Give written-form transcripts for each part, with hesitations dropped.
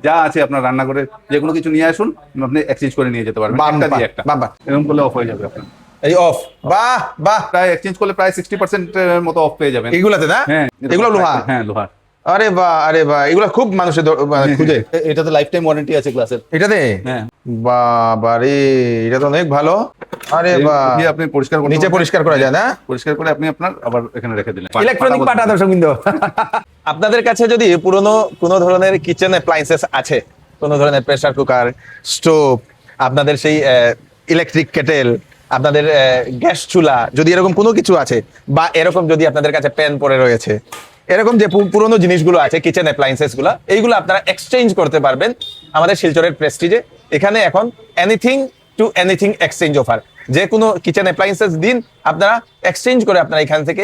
যা আছে আপনার রান্নাঘরে যে কোনো কিছু নিয়ে আসুন, আপনি এক্সচেঞ্জ করে নিয়ে যেতে পারবেন, একটা দিয়ে একটা। এরকম করলে অফ হয়ে যাবে আপনার। এই অফ, বাহ বাহ, প্রায় এক্সচেঞ্জ করলে প্রায় 60% এর মতো অফ পেয়ে যাবেন এইগুলাতে না? হ্যাঁ, এগুলো লোহা? হ্যাঁ, লোহার। আরে বাহ, আরে বাহ, এগুলো খুব মানুষের খুঁজে। এটাতে লাইফ টাইম ওয়ারেন্টি আছে গ্লাসের। এটাতে হ্যাঁ, বাবা রে, এটা তো অনেক ভালো। আরে বাহ, আপনি পরিষ্কার করতে নিচে পরিষ্কার করা যায় না? পরিষ্কার করে আপনি আপনার আবার এখানে রেখে দিলেন। ইলেকট্রনিক পাটা দর্শক বিন্দু, আপনাদের কাছে যদি পুরনো কোনো ধরনের কিচেন অ্যাপ্লায়েন্সেস আছে, কোনো ধরনের প্রেসার কুকার, স্টোভ, আপনাদের সেই ইলেকট্রিক কেটেল, আপনাদের গ্যাস চুলা, যদি এরকম কোনো কিছু আছে, বা এরকম যদি আপনাদের কাছে প্যান পড়ে রয়েছে, এরকম যে পুরনো জিনিসগুলো আছে কিচেন অ্যাপ্লায়েন্সেস গুলো, এইগুলো আপনারা এক্সচেঞ্জ করতে পারবেন আমাদের শিলচরের প্রেস্টিজে। এখানে এখন anything to anything exchange offer, যে কোনো কিচেন অ্যাপ্লায়েন্সেস দিন, আপনারা এক্সচেঞ্জ করে আপনারা এখান থেকে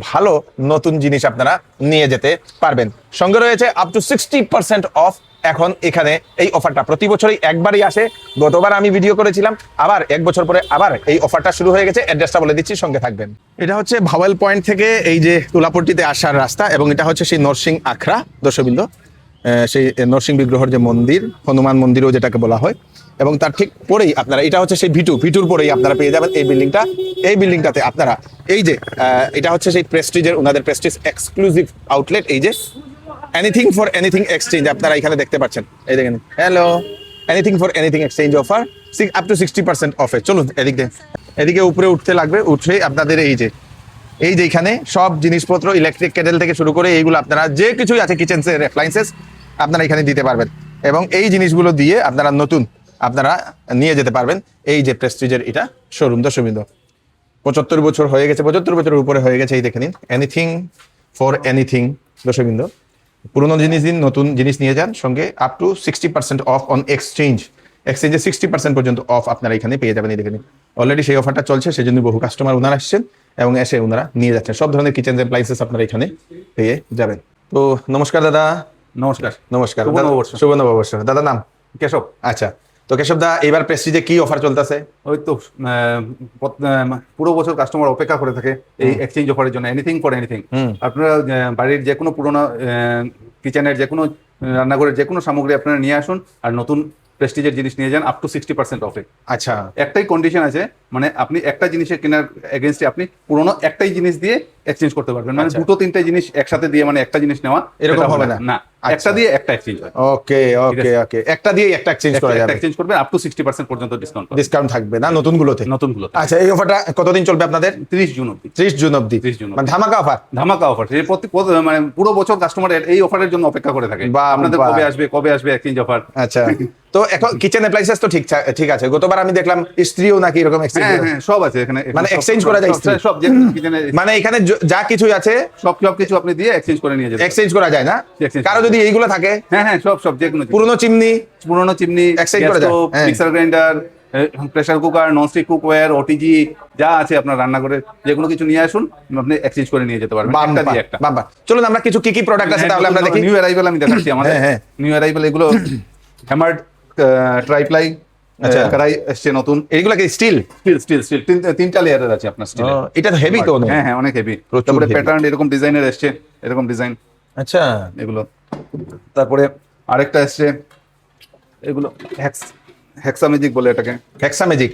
ভালো নতুন জিনিস আপনারা নিয়ে যেতে পারবেন। সঙ্গে রয়েছে আপ টু 60% অফ। এখন এখানে এই অফারটা প্রতি বছরই একবারই আসে। গতবার আমি ভিডিও করেছিলাম, আবার এক বছর পরে আবার এই অফারটা শুরু হয়ে গেছে। অ্যাড্রেসটা বলে দিচ্ছি, সঙ্গে থাকবেন। এটা হচ্ছে ভাওয়েল পয়েন্ট থেকে এই যে তুলাপট্টিতে আসার রাস্তা, এবং এটা হচ্ছে সেই নরসিং আখড়া দর্শকবৃন্দ, সেই নরসিং বিগ্রহের যে মন্দির, হনুমান মন্দিরও যেটাকে বলা হয়, এবং তার ঠিক পরেই আপনারা, এটা হচ্ছে সেই ভিটুর পরেই আপনারা পেয়ে যাবেন এই বিল্ডিংটা। এই বিল্ডিংটাতে আপনারা এই যে এটা হচ্ছে সেই প্রেস্টিজের, ওনাদের প্রেস্টিজ এক্সক্লুসিভ আউটলেট, এই যে এনিথিং ফর এনিথিং এক্সচেঞ্জ আপনারা এখানে দেখতে পাচ্ছেন। এই দেখেন, hello, anything for anything exchange offer up to 60% অফে। চলুন এদিকে উপরে উঠতে লাগবে। উঠে আপনাদের এই যে এখানে সব জিনিসপত্র, ইলেকট্রিক কেটেল থেকে শুরু করে এইগুলো আপনারা যে কিছুই আছে কিচেন অ্যাপ্লায়েন্সেস আপনারা এখানে দিতে পারবেন, এবং এই জিনিসগুলো দিয়ে আপনারা নতুন আপনারা নিয়ে যেতে পারবেন। এই যে প্রেস্টিজের এটা শোরুম দর্শকবৃন্দ, 75 বছর হয়ে গেছে, 75 বছরের উপরে হয়ে গেছে। এই দেখে নিন, এনিথিং ফর এনিথিং দর্শকবৃন্দ। পুরোনো জিনিস দিন, নতুন জিনিস নিয়ে যান, সঙ্গে আপ টু 60% অফ অন এক্সচেঞ্জে 60% পর্যন্ত অফ আপনারা এখানে পেয়ে যাবেন। এই দেখে নিন, অলরেডি সেই অফারটা চলছে, সেজন্য বহু কাস্টমার ওনারা আসছেন এবং এসে ওনারা নিয়ে যাচ্ছেন। সব ধরনের কিচেন অ্যাপ্লায়েন্সেস আপনারা এখানে পেয়ে যাবেন। তো নমস্কার দাদা। নমস্কার। শুভ নববর্ষ। দাদা নাম? কেশব। আচ্ছা, তো কেশব দা, এবার প্রেস্টিজে কি অফার চলতেছে? ওই তো পুরো বছর কাস্টমার অপেক্ষা করে থাকে এই এক্সচেঞ্জ অফারের জন্য, এনিথিং ফর এনিথিং। আপনারা বাড়ির যে কোনো পুরোনো কিচেনের যে কোনো রান্নাঘরের যে কোনো সামগ্রী আপনারা নিয়ে আসুন, আর নতুন প্রেস্টিজের জিনিস নিয়ে যান আপ টু 60% অফে। আচ্ছা, একটাই কন্ডিশন আছে, মানে আপনি একটা জিনিসের কেনার এগেনস্টে আপনি পুরোনো একটাই জিনিস দিয়ে এক্সচেঞ্জ করতে পারবেন। মানে দুটো তিনটে জিনিস একসাথে দিয়ে, মানে একটা জিনিস নেওয়া এরকম হবে না। না, একটা দিয়ে একটা এক্সচেঞ্জ হয়। ওকে, একটা দিয়ে একটা এক্সচেঞ্জ করা যাবে। এক্সচেঞ্জ করবেন আপ টু 60% পর্যন্ত ডিসকাউন্ট থাকবে না নতুনগুলোতে? আচ্ছা, এই অফারটা কতদিন চলবে আপনাদের? 30 জুন অবধি। 30 জুন অবধি, মানে ধামাকা অফার। মানে পুরো বছর কাস্টমার এই অফারের জন্য অপেক্ষা করে থাকে, আপনাদের কবে আসবে এক্সচেঞ্জ অফার। আচ্ছা, তো এখন কিচেন অ্যাপ্লায়েন্সেস তো ঠিক আছে। গতবার আমি দেখলাম স্ত্রীও নাকি এরকম এক্সচেঞ্জ। হ্যাঁ, সব আছে এখানে, মানে এক্সচেঞ্জ করা যায় সব কিচেনে, মানে এখানে যা কিছু আছে সব কিছু আপনি দিয়ে এক্সচেঞ্জ করে নিয়ে যাবেন। এক্সচেঞ্জ করা যায় না? কারো যদি এইগুলো থাকে? হ্যাঁ, সব যে কোনো পুরনো চিমনি এক্সচেঞ্জ করা যায়। Mixer grinder, pressure cooker, nonstick cookware, OTG যা আছে আপনার রান্নাঘরে যে কোনো কিছু নিয়ে আসুন, আপনি এক্সচেঞ্জ করে নিয়ে যেতে পারবেন, একটা দিয়ে একটা। বাবা, চলুন আমরা কিছু কি প্রোডাক্ট আছে তাহলে আমরা দেখি। নিউ অ্যারাইভাল আমি দেখাচ্ছি আমাদের। নিউ অ্যারাইভাল এগুলো হ্যামার্ড ট্রাইপ্লাই কড়াই এসছে নতুন। এগুলো কি স্টিল? তিনটা লেয়ারের আছে আপনার স্টিল। এটা তো হেভি তো? হ্যাঁ, অনেক হেভি। তারপরে প্যাটার্ন এরকম ডিজাইনের এসছে, এরকম ডিজাইন। আচ্ছা, এগুলো। তারপরে আরেকটা এসছে, এগুলো হেক্সামেজিক বলে এটাকে। হেক্সামেজিক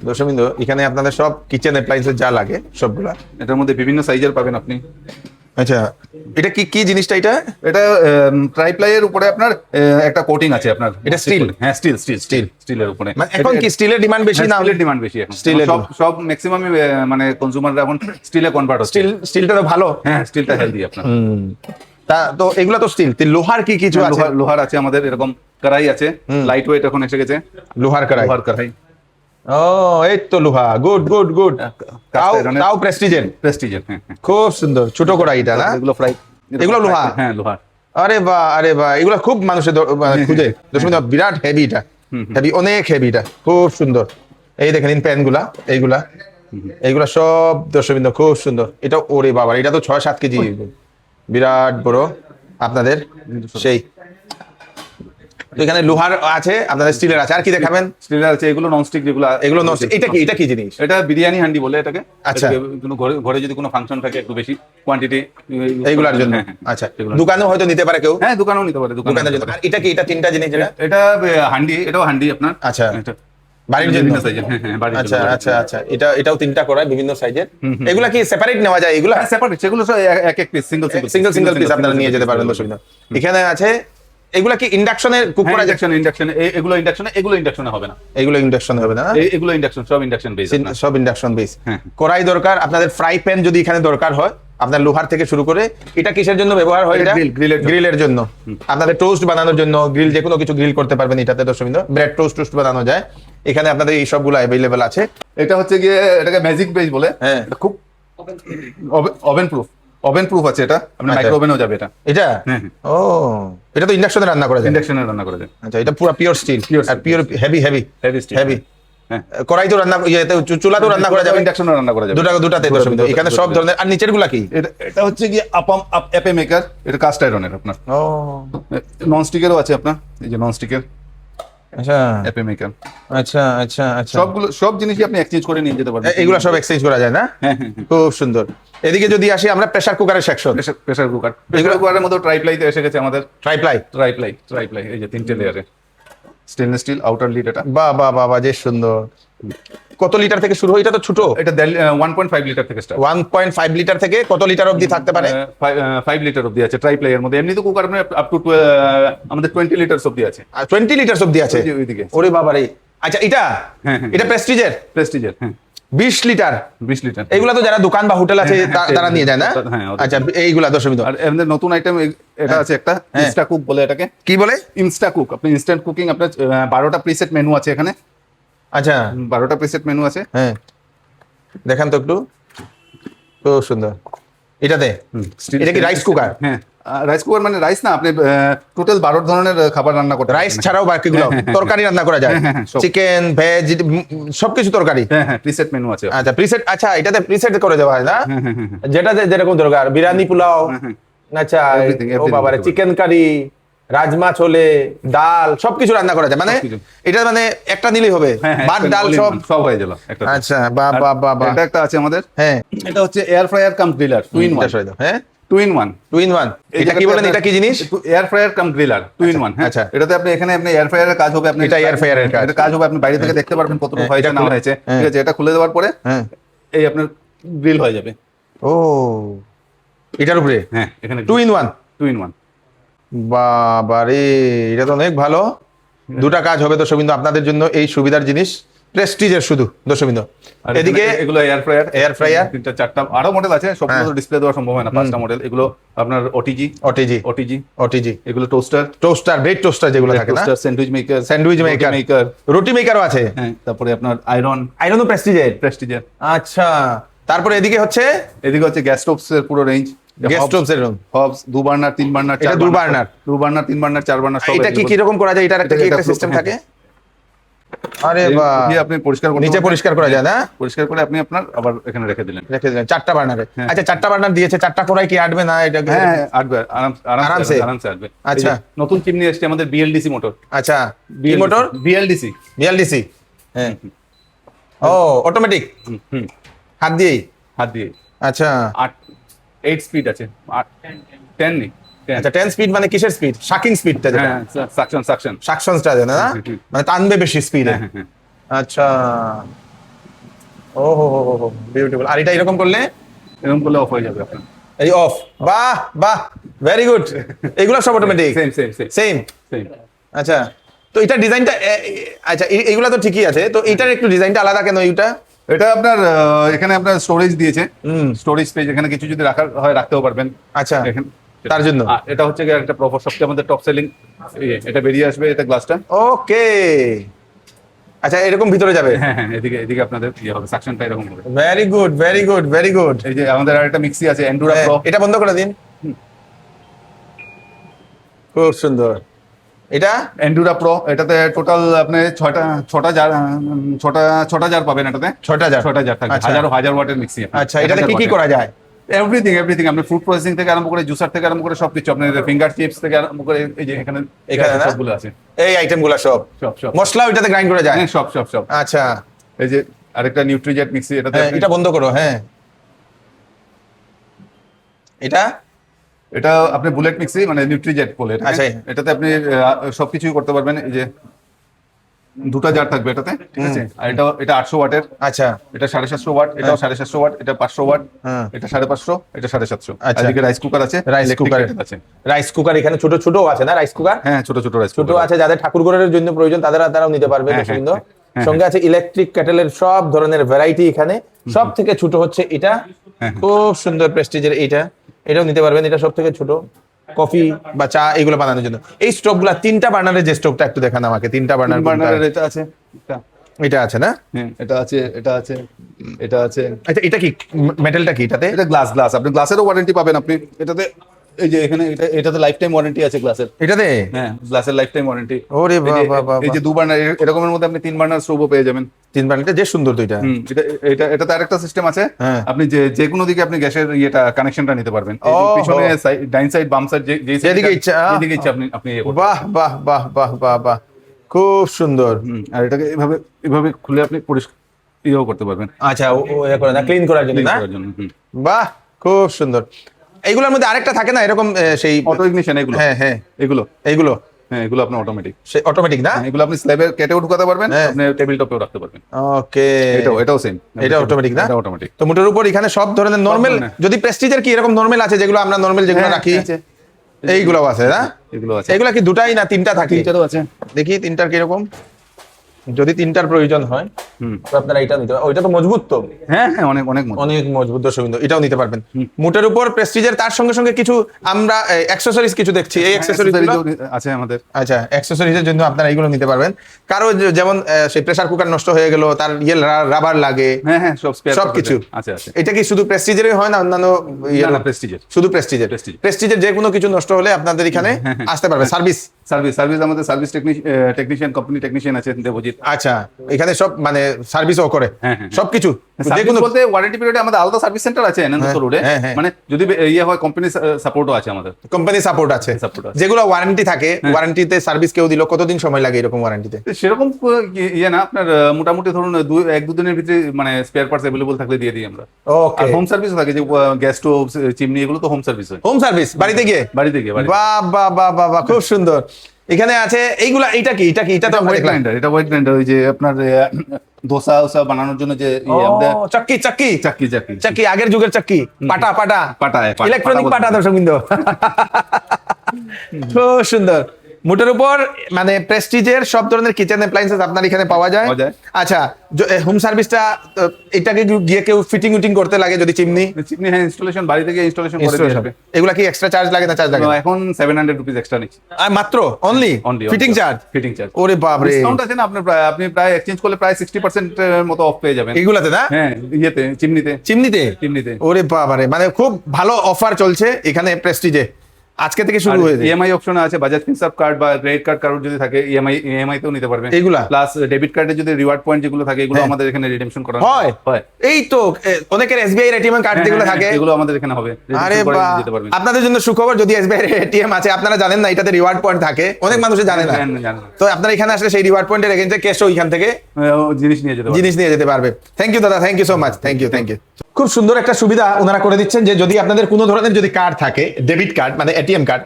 দর্শকবৃন্দ, এখানে আপনাদের সব কিচেন অ্যাপ্লায়েন্সেস যা লাগে সবগুলা এটার মধ্যে বিভিন্ন সাইজের পাবেন আপনি। আচ্ছা, এটা কি জিনিসটা? এটা ট্রাইপ্লাই এর উপরে আপনার একটা কোটিং আছে আপনার। এটা স্টিল? হ্যাঁ, স্টিলের উপরে। এখন কি স্টিলের ডিমান্ড বেশি না? স্টিলের ডিমান্ড বেশি এখন। সব ম্যাক্সিমাম মানে কনজিউমাররা এখন স্টিলে কনভার্ট হচ্ছে। স্টিলটা তো ভালো। হ্যাঁ, স্টিলটা হেলদি আপনার। তো এগুলো তো স্টিল। লোহার কি কিছু আছে? লোহার আছে আমাদের, এরকম কড়াই আছে, লাইট ওয়েট এখন এসে গেছে। লোহার কড়াই। ও, এই তো লোহা। গুড। তাও প্রেস্টিজের। হ্যাঁ, খুব সুন্দর। ছোট কড়াই এটা না? এগুলো লোহা? হ্যাঁ, লোহার। আরে বাহ, এগুলো খুব মানুষের খুঁজে। দর্শকবৃন্দ, বিরাট হেভি এটা, অনেক হেভি এটা, খুব সুন্দর। এই দেখে নিন প্যানগুলা, এইগুলা সব দর্শকবৃন্দ খুব সুন্দর। এটা ওরে বাবা, এটা তো 6-7 কেজি, বিরাট বড় আপনাদের সেই তো এখানে লোহার আছে, আপনাদের স্টিলের আছে, আর কি দেখাবেন? স্টিলের আছে, এগুলো ননস্টিক যেগুলো এগুলো নষ্ট, এটা কি জিনিস? এটা বিরিয়ানি হান্ডি বলে এটাকে। আচ্ছা। এটাকে কোনো ঘরে যদি কোনো ফাংশন থাকে একটু বেশি কোয়ান্টিটি এইগুলার জন্য। আচ্ছা, দোকানেও হয়তো নিতে পারে কেউ। হ্যাঁ, দোকানেও নিতে পারে, দোকানের জন্য। আর এটা কি, এটা তিনটা জিনিস যেটা? এটা হান্ডি, এটাও হান্ডি আপনার। আচ্ছা, এটা বাড়ির জন্য। বিভিন্ন সাইজের। হ্যাঁ, বাড়ির জন্য। আচ্ছা আচ্ছা আচ্ছা, এটাও তিনটা করা বিভিন্ন সাইজের। এগুলা কি সেপারেট নেওয়া যায়? এগুলা সেপারেট, সেগুলো সব এক এক পিস, সিঙ্গেল সিঙ্গেল পিস আপনারা নিয়ে যেতে পারবেন দর্শক। এখানে আছে, এগুলা কি ইন্ডাকশনে কুক করা যায়? ইন্ডাকশন, এগুলো ইন্ডাকশনে হবে না। এগুলো ইন্ডাকশন হবে না? এগুলো ইন্ডাকশন, সব ইন্ডাকশন বেস। সব ইন্ডাকশন বেস। হ্যাঁ। কড়াই দরকার আপনাদের, ফ্রাই প্যান যদি এখানে দরকার হয়, আপনার লোহার থেকে শুরু করে। এটা কিসের জন্য ব্যবহার হয়? এটা গ্রিলের জন্য। আপনাদের টোস্ট বানানোর জন্য, গ্রিল যে কোনো কিছু গ্রিল করতে পারবেন এটাতে দর্শক। ব্রেড টোস্ট বানানো যায় এখানে, আপনাদের এই সবগুলো অ্যাভেলেবল আছে। এটা হচ্ছে গিয়ে, এটাকে ম্যাজিক বেস বলে। হ্যাঁ, এটা খুব ওভেন প্রুফ আছে এটা, আপনার মাইক্রো ওভেনও যাবে এটা। এটা ও, এটা তো ইন্ডাকশনে রান্না করা যায়। ইন্ডাকশনে রান্না করা যায়। আচ্ছা, এটা পুরো পিওর স্টিল, আর পিওর হেভি স্টিল। হেভি। হ্যাঁ, কড়াই তো রান্না, চুলা তো রান্না করা যাবে, ইন্ডাকশনে রান্না করা যাবে। দুটাতে দর্শক। এখানে সব ধরনের। আর নিচের গুলা কি? এটা হচ্ছে গিয়ে অ্যাপে মেকার, এটা কাস্ট আয়রনের আপনার। ও, নন স্টিকেরও আছে আপনার, এই যে নন স্টিকের আচ্ছা অ্যাপে মেকার। আচ্ছা আচ্ছা আচ্ছা, সব জিনিসই আপনি এক্সচেঞ্জ করে নিয়ে যেতে পারবেন। এগুলা সব এক্সচেঞ্জ করা যায় না? হ্যাঁ, খুব সুন্দর। এদিকে যদি আসি আমরা, প্রেসার কুকারের সেকশন। প্রেসার কুকারের মধ্যে ট্রাইপ্লাইতে এসে গেছে আমাদের। ট্রাইপ্লাই, এই যে 3টে লেয়ারে স্টেনলেস স্টিল আউটার লিড। এটা বাহ বাহ বাহ বাহ, যে সুন্দর। কত লিটার থেকে শুরু হয়? এটা তো ছোট। এটা 1.5 লিটার থেকে স্টার্ট। 1.5 লিটার থেকে কত লিটার অবধি থাকতে পারে? 5 লিটার অবধি আছে ট্রাইপ্লাই এর মধ্যে। এমনি তো কুকার আপনার আপ টু আমাদের 20 লিটার অবধি আছে। 20 লিটার অবধি আছে? ওইদিকে। ওরে বাবা রে। আচ্ছা, এটা এটা প্রেস্টিজের। হ্যাঁ, 20 লিটার। 20 লিটার। এইগুলা তো যারা দোকান বা হোটেল আছে তারা নিয়ে যায় না? আচ্ছা, এইগুলা দর্শক। আর এমনি নতুন আইটেম এটা আছে একটা, ইনস্টা কুক বলে এটাকে। কি বলে? Insta cook. আপনি ইনস্ট্যান্ট কুকিং, আপনার 12টা প্রিসেট মেনু আছে এখানে। আচ্ছা, 12টা প্রিসেট মেনু আছে। হ্যাঁ, দেখান তো একটু। খুব সুন্দর। এটাতে এটা কি রাইস কুকার? হ্যাঁ, রাইস কুকার মানে রাইস না, আপনি টোটাল 12 ধরনের খাবার রান্না করতে রাইস ছাড়াও বাকিগুলো তরকারি রান্না করা যায়, চিকেন, ভেজ, সবকিছু তরকারি। হ্যাঁ, প্রিসেট মেনু আছে। আচ্ছা, প্রিসেট। আচ্ছা, এটাতে প্রিসেট করে দেওয়া হয় না? যেটা যেরকম দরকার, বিরিয়ানি, পোলাও, আচ্ছা, ও বাবা রে, চিকেন কারি, রাজমা, ছোলে, ডাল, সবকিছু রান্না করা যায়। মানে এটা মানে একটা নিলেই হবে, ভাত ডাল সব হয়ে গেল। আচ্ছা, বাহ বাহ বাহ বাহ। এটা একটা আছে আমাদের। হ্যাঁ, এটা হচ্ছে air fryer cum griller, 2 in 1। হ্যাঁ, 2 in 1। এটা কি বলেন? এটা কি জিনিস? Air fryer cum griller 2 in 1। আচ্ছা, এটাতে আপনি এখানে আপনি এয়ার ফ্রায়ারের কাজ হবে, আপনি এটা এয়ার ফ্রায়ারের কাজ। এটা কাজ হবে, আপনি বাইরে থেকে দেখতে পারবেন কতটুকু হয়েছে না হয়েছে। ঠিক আছে, এটা খুলে দেওয়ার পরে এই আপনার গ্রিল হয়ে যাবে। ও, এটার উপরে? হ্যাঁ, এখানে 2 in 1। 2 in 1। বাবা রে, এটা তো অনেক ভালো। দুটা কাজ হবে দর্শক বিন্দু আপনাদের জন্য, এই সুবিধার জিনিস, প্রেস্টিজের শুধু দর্শক বিন্দু। এদিকে এগুলো এয়ার ফ্রায়ার 3টা 4টা আরো মডেল আছে, সবগুলো ডিসপ্লে দেওয়া সম্ভব হয় না। 5টা মডেল। এগুলো আপনার ওটিজি। এগুলো টোস্টার, ব্রেড টোস্টার যেগুলো থাকে না, স্যান্ডউইচ মেকার, রুটি মেকারও আছে। হ্যাঁ, তারপরে আপনার আয়রনও প্রেস্টিজের। আচ্ছা, তারপরে এদিকে হচ্ছে গ্যাস স্টোভস এর পুরো রেঞ্জ। গ্যাস স্টোভস এর hobs 2 burner, 3 burner, 4 2 burner, 3 burner, 4 burner সব। এটা কি রকম করা যায়? এটার একটা সিস্টেম থাকে? আরে বাহ, আপনি পরিষ্কার করে নিচে পরিষ্কার করা যায় না? পরিষ্কার করে আপনি আপনার আবার এখানে রেখে দিলেন। 4টা বার্নারে। আচ্ছা, 4টা বার্নার দিয়েছে, 4টা কড়াই কি আটবে না? এটা হ্যাঁ, আটবে, আরামসে আটবে। আচ্ছা, নতুন চিমনি এসেছে আমাদের, বিএলডিসি মোটর। আচ্ছা, কি মোটর? বিএলডিসি। হ্যাঁ, ও, অটোমেটিক, হাত দিয়ে। আচ্ছা, 8 স্পিড আছে। 10 নেই। আচ্ছা, 10 স্পিড মানে কিসের স্পিড? শাকিং স্পিডটা, যেটা সাকশনটা জানেন না, মানে টানবে বেশি স্পিডে। আচ্ছা, ও হো হো হো, বিউটিফুল। আর এটা এরকম করলে অফ হয়ে যাবে আপনার। এই অফ। বাহ বাহ, ভেরি গুড। এগুলো সব অটোমেটিক? সেম। আচ্ছা, তো এটা ডিজাইনটা, আচ্ছা, এইগুলা তো ঠিকই আছে, তো এটার একটু ডিজাইনটা আলাদা কেন? এটা আপনার এখানে আপনার স্টোরেজ দিয়েছে, স্টোরেজ স্পেস। এখানে কিছু যদি রাখার হয় রাখতেও পারবেন। আচ্ছা, তার জন্য এটা হচ্ছে একটা প্রপার, সবচেয়ে আমাদের টপ সেলিং। এটা বেরিয়ে আসবে, এটা গ্লাসটা। ওকে, আচ্ছা, এরকম ভিতরে যাবে। হ্যাঁ, এদিকে আপনাদের হবে, সাকশনটা এরকম হবে। Very good. এই যে আমাদের আরেকটা মিক্সি আছে, এন্ডুরা প্রো। এটা বন্ধ করে দিন। খুব সুন্দর। এটা এন্ডুরা প্রো। এটাতে টোটাল আপনি 6টা জার পাবেন। এটাতে 6টা জার থাকবে। 1000 ওয়াটের মিক্সি। আচ্ছা, এটাতে কি করা যায়? এভরিথিং। আপনি ফুড প্রসেসিং থেকে আরম্ভ করে, জুসার থেকে আরম্ভ করে সবকিছু, আপনার ফিঙ্গার চিপস থেকে আরম্ভ করে, এই যে এখানে সবগুলো আছে। এই আইটেমগুলো সব সব সব মশলা ওইটাতে গ্রাইন্ড করে যায়? হ্যাঁ সব সব সব। আচ্ছা, এই যে আরেকটা নিউট্রিজেট মিক্সি, এটাতে হ্যাঁ, আপনি- এটা বন্ধ করো। হ্যাঁ, এটা এটা আপনি বুলেট মিক্সি মানে নিউট্রিজেট বলে এটাকে। আচ্ছা। এটাতে আপনি সবকিছুই করতে পারবেন। এই যে দুটো জার থাকবে এটাতে, ঠিক আছে। আর এটা 800 ওয়াটের, আচ্ছা এটা 750 ওয়াট, এটাও 750 ওয়াট, এটা 500 ওয়াট, হ্যাঁ। এটা 550, এটা 750। আচ্ছা। এদিকে রাইস কুকার আছে, রাইস electric কুকার kettle আছে। রাইস কুকার এখানে ছোট ছোট আছে না? রাইস কুকার হ্যাঁ ছোট ছোট রাইস ছোট কুকার আছে, যাদের ঠাকুর ঘরের জন্য প্রয়োজন তারাও নিতে পারবে। হ্যাঁ, দর্শকবৃন্দ, হ্যাঁ, সঙ্গে আছে ইলেকট্রিক কেটেলের সব ধরনের ভ্যারাইটি এখানে। সব থেকে ছোট হচ্ছে এটা, খুব সুন্দর প্রেস্টিজের। এটাও নিতে পারবেন, এটা সব থেকে ছোট। কফি বা চা এগুলো বানানোর জন্য এই স্টোভগুলা 3টা বার্নারের, যে স্টোভটা একটু দেখান আমাকে। 3টা বার্নার, বার্নারের এটা আছে, এটা আছে না? হ্যাঁ এটা আছে, এটা আছে, এটা আছে। আচ্ছা, এটা কি মেটালটা কি এটাতে? এটা গ্লাস, আপনি গ্লাসেরও ওয়ারেন্টি পাবেন আপনি এটাতে। এই যে এখানে এটাতে লাইফ টাইম ওয়ারেন্টি আছে গ্লাসের। এটাতে হ্যাঁ গ্লাসের লাইফ টাইম ওয়ারেন্টি। ওরে বাবা বাবা, এই যে 2 বার্নার, এরকমের মধ্যে আপনি 3 বার্নার স্টোভও পেয়ে যাবেন। 3 বার্নারটা যে সুন্দর তো এটা। এটাতে আরেকটা সিস্টেম আছে, হ্যাঁ। আপনি যে কোনো দিকে আপনি গ্যাসের কানেকশনটা নিতে পারবেন। এই যে ও, পিছনে ডাইন সাইড, বাম সাইড, যেদিকে ইচ্ছা, যেদিকে ইচ্ছা আপনি ইয়ে করতে বাহ বাহ বাহ বাহ বাহ বাহ, খুব সুন্দর। আর এটাকে এভাবে খুলে আপনি পরিষ্কার ইয়েও করতে পারবেন, আচ্ছা, করে না, ক্লিন করার জন্য clean না? করার জন্য। বাহ, খুব সুন্দর। এইগুলোর মধ্যে আরেকটা থাকে না এরকম সেই? অটো ইগনিশন এগুলো। হ্যাঁ হ্যাঁ, এগুলো এইগুলো হ্যাঁ, এগুলো আপনার অটোমেটিক। সে অটোমেটিক না? এগুলো আপনি স্ল্যাবে কেটেও ঢুকাতে পারবেন, হ্যাঁ। আপনি টেবিল টপেও রাখতে পারবেন। ওকে, এটাও সেম। এটা অটোমেটিক না? এটা অটোমেটিক। তো মোটের উপর এখানে সব ধরনের নরমাল, ধরনের। যদি প্রেস্টিজের কি এরকম নরমাল আছে যেগুলো আমরা নরমাল যেগুলো রাখি, এইগুলো আছে না? এগুলো আছে। এগুলা কি দুটাই না 3টা থাকে? তিনটারও আছে। দেখি 3টার কিরকম। যদি 3টার প্রয়োজন হয় তো আপনারা এটা নিতে পারেন। ওইটা তো মজবুত তো, হ্যাঁ হ্যাঁ, অনেক অনেক মজা। অনেক মজবুত। দর্শকবৃন্দ, এটাও নিতে পারবেন। মোটের উপর প্রেস্টিজের তার সঙ্গে সঙ্গে কিছু আমরা অ্যাকসেসরিজ কিছু দেখছি, এই অ্যাকসেসরিজ আছে আমাদের। আচ্ছা, অ্যাকসেসরিজের জন্য আপনারা এইগুলো নিতে পারবেন। কারো যেমন সেই প্রেসার কুকার নষ্ট হয়ে গেল, তার রাবার লাগে, হ্যাঁ হ্যাঁ, সব স্পেয়ার সবকিছু আছে আছে। এটা কি শুধু প্রেস্টিজেরই হয় না অন্যান্য না, প্রেস্টিজের। শুধু প্রেস্টিজের? Prestige। প্রেস্টিজের যে কোনো কিছু নষ্ট হলে আপনাদের এখানে আসতে পারবে। সার্ভিস সার্ভিস আমাদের সার্ভিস টেকনিশিয়ান, কোম্পানি টেকনিশিয়ান আছে দেবজিৎ। আচ্ছা, এখানে সব মানে সার্ভিসও করে হ্যাঁ, হ্যাঁ। সবকিছু? যে সার্ভিস কোনো বলতে ওয়ারেন্টি পিরিয়ডে আমাদের আলাদা সার্ভিস সেন্টার আছে আনন্দ রোডে। হ্যাঁ, হ্যাঁ। মানে যদি ইয়ে হয়, কোম্পানি সাপোর্টও আছে আমাদের। কোম্পানি সাপোর্ট আছে? Support আছে। যেগুলো ওয়ারেন্টি থাকে, ওয়ারেন্টিতে সার্ভিস কেউ দিল, কতদিন সময় লাগে এরকম ওয়ারেন্টিতে? সেরকম ইয়ে না, আপনার মোটামুটি ধরুন 1-2 দিনের ভিতরে মানে স্পেয়ার পার্টস অ্যাভেলেবল থাকলে দিয়ে দিই আমরা। ওকে, আর হোম সার্ভিসও থাকে, যে গ্যাস স্টোভ, চিমনি, এগুলো তো হোম সার্ভিস হয়। হোম সার্ভিস বাড়িতে গিয়ে? বাড়িতে গিয়ে। বাহ বাহ বাহ বাহ বাহ, খুব সুন্দর। এখানে আছে এইগুলা, এটা কি? এটা তো আমরা ওয়েট দেখলাম। গ্রাইন্ডার, এটা ওয়েট গ্রাইন্ডার, ওই যে আপনার দোসা বানানোর জন্য যে আমাদের চাক্কি চাক্কি চাক্কি চাক্কি, আগের যুগের চাক্কি, পাটা পাটা পাটা ইলেকট্রনিক পাটা। দর্শকবৃন্দ, খুব সুন্দর। মোটের উপর মানে প্রেস্টিজের সব ধরনের কিচেন অ্যাপ্লায়েন্সেস আপনার এখানে পাওয়া যায়। আচ্ছা, হোম সার্ভিসটা এটাকে গিয়ে কেউ ফিটিং উটিং করতে লাগে যদি চিমনি? চিমনি হ্যাঁ, ইনস্টলেশন বাড়ি থেকে ইনস্টলেশন করে দিয়ে আসবে। এগুলা কি এক্সট্রা চার্জ লাগে না? চার্জ লাগে না? এখন 700 রুপিস এক্সট্রা নিচ্ছি। আর মাত্র only fitting charge? Fitting charge. ওরে বাপ রে, ডিসকাউন্ট আছে না, আপনি প্রায় এক্সচেঞ্জ করলে প্রায় 60% এর মতো অফ পেয়ে যাবেন এগুলাতে না? হ্যাঁ, ইয়েতে চিমনিতে। ওরে বাবা রে, মানে খুব ভালো অফার চলছে এখানে প্রেস্টিজে, আজকে থেকে শুরু হয়েছে। ইএমআই অপশন আছে, বাজাজ ফিনসার্ভ কার্ড বা ক্রেডিট কার্ড কারোর যদি থাকে, ইএমআই তেও নিতে পারবেন এইগুলা। প্লাস ডেবিট কার্ডে যদি রিওয়ার্ড পয়েন্ট যেগুলো থাকে, এগুলো আমাদের এখানে রিডেমশন করা হয়। এই তো অনেকের এসবিআই এটিএম কার্ড যেগুলো থাকে, এগুলো আমাদের এখানে হবে। আরে বাহ, আপনাদের জন্য সুখবর, যদি এসবিআই এটিএম আছে, আপনারা জানেন না এটাতে রিওয়ার্ড পয়েন্ট থাকে, অনেক মানুষ জানে না। তো আপনারা এখানে আসলে সেই রিওয়ার্ড পয়েন্টের এগেইনস্টে ক্যাশ ওইখান থেকে জিনিস নিয়ে যেতে পারবে। থ্যাংক ইউ দাদা, thank you so much, thank you. খুব সুন্দর একটা সুবিধা ওনারা করে দিচ্ছেন, যে যদি আপনাদের কোনো ধরনের যদি কার্ড থাকে, ডেবিট কার্ড মানে এটিএম কার্ড,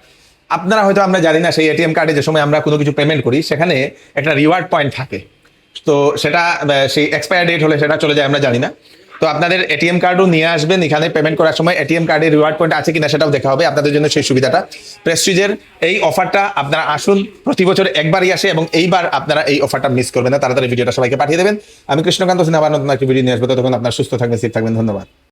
আপনারা হয়তো আমরা জানি না, সেই এটিএম কার্ডে যে সময় আমরা কোনো কিছু পেমেন্ট করি সেখানে একটা রিওয়ার্ড পয়েন্ট থাকে, তো সেটা সেই এক্সপায়ার ডেট হলে সেটা চলে যায়, আমরা জানি না। তো আপনাদের এটিএম কার্ডও নিয়ে আসবেন, এখানে পেমেন্ট করার সময় এটিএম কার্ডের রিওয়ার্ড পয়েন্ট আছে কিনা সেটাও দেখা হবে আপনাদের জন্য। সেই সুবিধাটা প্রেস্টিজের এই অফারটা আপনারা আসুন, প্রতি বছর একবারই আসে এবং এইবার আপনারা এই অফারটা মিস করবেন না। তাড়াতাড়ি ভিডিওটা সবাইকে পাঠিয়ে দেবেন। আমি কৃষ্ণকান্ত সিনহা, আবার নতুন একটা ভিডিও নিয়ে আসবো। তখন আপনারা সুস্থ থাকবেন, সেফ থাকবেন। ধন্যবাদ।